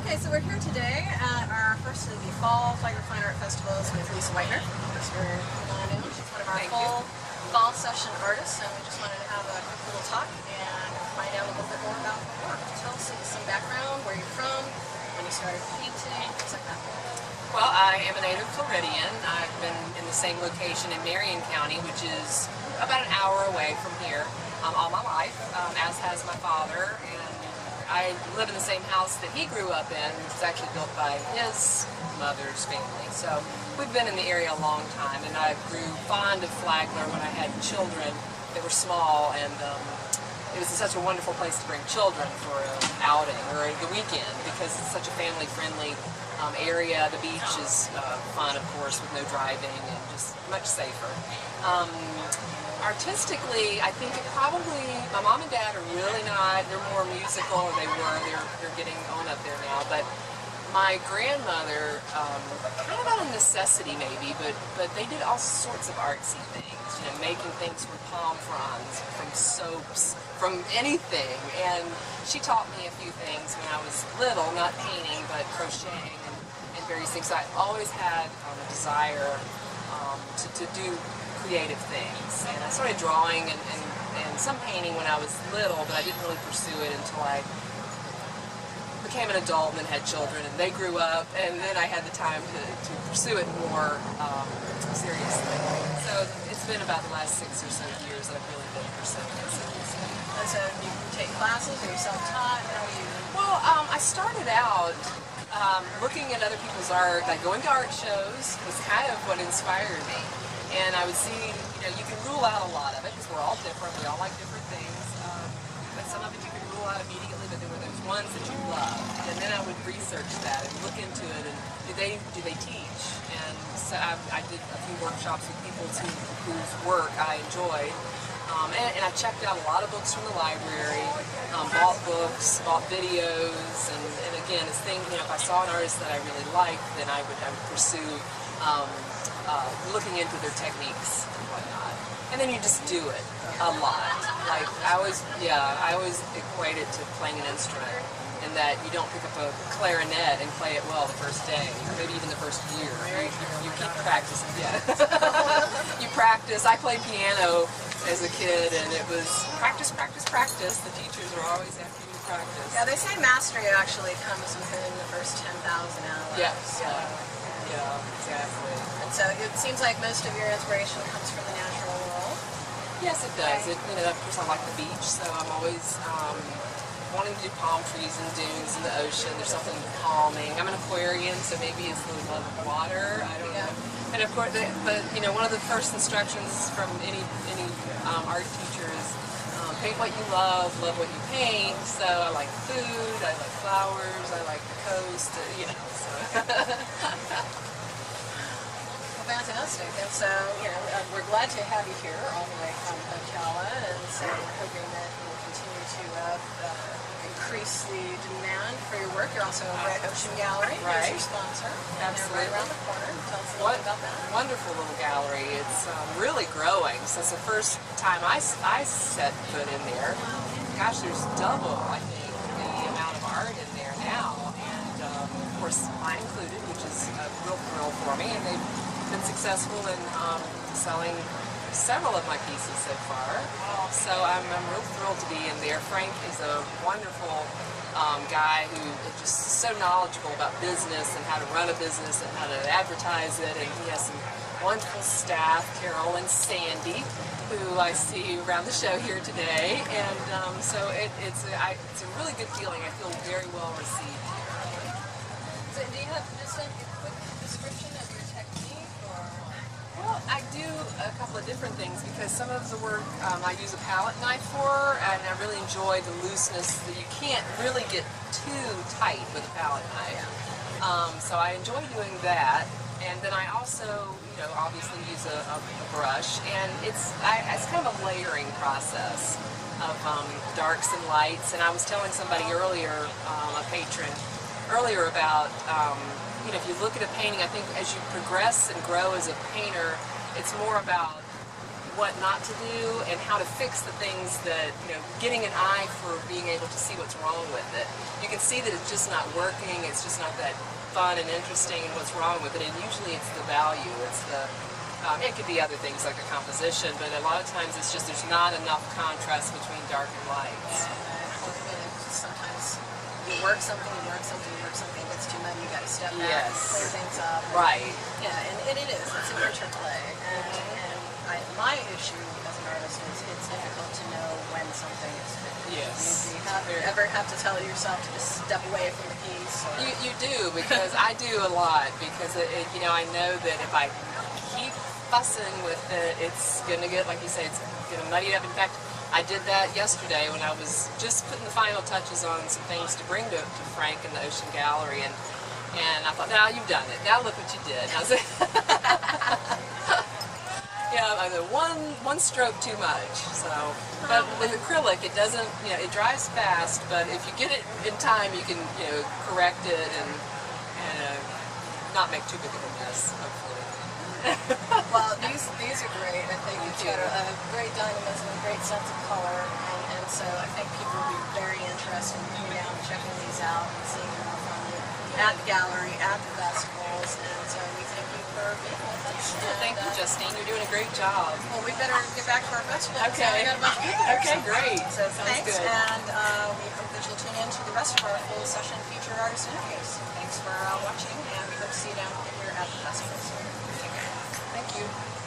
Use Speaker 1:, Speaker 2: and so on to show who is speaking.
Speaker 1: Okay, so we're here today at our first of the Fall Flagler Fine Art Festivals with Lisa Whitener. She's one of our full fall session artists, and we just wanted to have a quick little talk and find out a little bit more about her work. Tell us some background, where you're from, when you started painting, things like that.
Speaker 2: Well, I am a native Floridian. I've been in the same location in Marion County, which is about an hour away from here, all my life, as has my father. And I live in the same house that he grew up in, which was actually built by his mother's family. So we've been in the area a long time, and I grew fond of Flagler when I had children that were small, and it was such a wonderful place to bring children for an outing or the weekend because it's such a family-friendly area. The beach is fun, of course, with no driving and just much safer. Artistically, I think it probably, my mom and dad are really not, they're more musical, or they're getting on up there now, but my grandmother, kind of out of necessity maybe, but they did all sorts of artsy things, you know, making things from palm fronds, from soaps, from anything, and she taught me a few things when I was little, not painting, but crocheting and various things. So I always had a desire to do creative things, and I started drawing and some painting when I was little, but I didn't really pursue it until I became an adult and then had children, and they grew up, and then I had the time to pursue it more seriously. So it's been about the last 6 or so years that I've really been pursuing it seriously.
Speaker 1: And so you take classes, or you self-taught? How do you?
Speaker 2: Well, I started out looking at other people's art, like going to art shows was kind of what inspired me. And I would see, you know, you can rule out a lot of it because we're all different, we all like different things, but some of it you can rule out immediately, but there were those ones that you love. And then I would research that and look into it, and do they teach? And so I did a few workshops with people whose work I enjoyed, and I checked out a lot of books from the library, bought books, bought videos, and again, it's things, you know, if I saw an artist that I really liked, then I would pursue looking into their techniques and whatnot. And then you just do it a lot. Like, I always equate it to playing an instrument, in that you don't pick up a clarinet and play it well the first day, or maybe even the first year. You keep practicing. Yeah. You practice. I played piano as a kid, and it was practice, practice, practice. The teachers are always after you to practice.
Speaker 1: Yeah, they say mastery actually comes within the first 10,000 hours.
Speaker 2: Yeah, yeah, exactly.
Speaker 1: And so it seems like most of your inspiration comes from the natural world.
Speaker 2: Yes, it does. You know, of course, I like the beach, so I'm always wanting to do palm trees and dunes in the ocean. There's something calming. I'm an Aquarian, so maybe it's the love of water. I don't know. And of course, but you know, one of the first instructions from any art teacher is paint what you love what you paint. So I like food, I like flowers, I like the coast, you know. So.
Speaker 1: Well, fantastic. And so, you know, we're glad to have you here all the way from Ocala, and so we're hoping that you will continue to increase the demand for your work. You're also over at Ocean Gallery,
Speaker 2: right?
Speaker 1: Who's your sponsor.
Speaker 2: Absolutely.
Speaker 1: Right around the corner. Tell us a little bit about that.
Speaker 2: Wonderful little gallery. It's really growing. Since the first time I set foot in there, gosh, there's double, I think, the amount of art in there now. And of course, mine included, which is a real thrill for me. And they've been successful in selling several of my pieces so far. So I'm real thrilled to be in there. Frank is a wonderful guy who is just so knowledgeable about business and how to run a business and how to advertise it, and he has some wonderful staff, Carol and Sandy, who I see around the show here today, and so it's a really good feeling. I feel very well received here.
Speaker 1: So do you have just a quick description of your technique, or?
Speaker 2: Well, I do a couple of different things because some of the work I use a palette knife for, and I really enjoy the looseness that you can't really get too tight with a palette knife. So I enjoy doing that, and then I also, you know, obviously use a brush, and it's kind of a layering process of darks and lights. And I was telling somebody earlier, a patron earlier, about you know, if you look at a painting, I think as you progress and grow as a painter, it's more about what not to do and how to fix the things that, getting an eye for being able to see what's wrong with it. You can see that it's just not working, it's just not that fun and interesting and what's wrong with it, and usually it's the value, it's the, it could be other things like the composition, but a lot of times it's just there's not enough contrast between dark and lights.
Speaker 1: Sometimes you work something, it gets too muddy, you got to step back,
Speaker 2: Yes.
Speaker 1: clear things up.
Speaker 2: Right.
Speaker 1: Yeah, and it is. It's an interplay. And my issue as an artist is it's difficult to know when something is finished.
Speaker 2: Yes.
Speaker 1: Do you ever have to tell yourself to just step away from the piece? Or?
Speaker 2: You do, because I do a lot, because I know that if I keep fussing with it, it's going to get, like you say, it's going to muddy it up. In fact, I did that yesterday when I was just putting the final touches on some things to bring to Frank in the Ocean Gallery, and I thought, now you've done it. Now look what you did. And I was like, one stroke too much. So, but with acrylic, it doesn't, it dries fast. But if you get it in time, you can, correct it and not make too big of a mess, hopefully.
Speaker 1: Well, these are great. I think you've got a great dynamism, a great sense of color, and so I think people will be very interested in coming down and checking these out and seeing them from you at the gallery, at the festivals, and so we thank you for being with us.
Speaker 2: Thank you, Justine. You're doing a great job.
Speaker 1: Well, we better get back to our festival.
Speaker 2: Okay.
Speaker 1: We got a bunch of people here.
Speaker 2: Okay, great.
Speaker 1: So
Speaker 2: Sounds
Speaker 1: thanks,
Speaker 2: good.
Speaker 1: and we hope that you'll tune in to the rest of our full session feature artist interviews. Thanks for watching, and we hope to see you down here at the festivals.
Speaker 2: Thank you.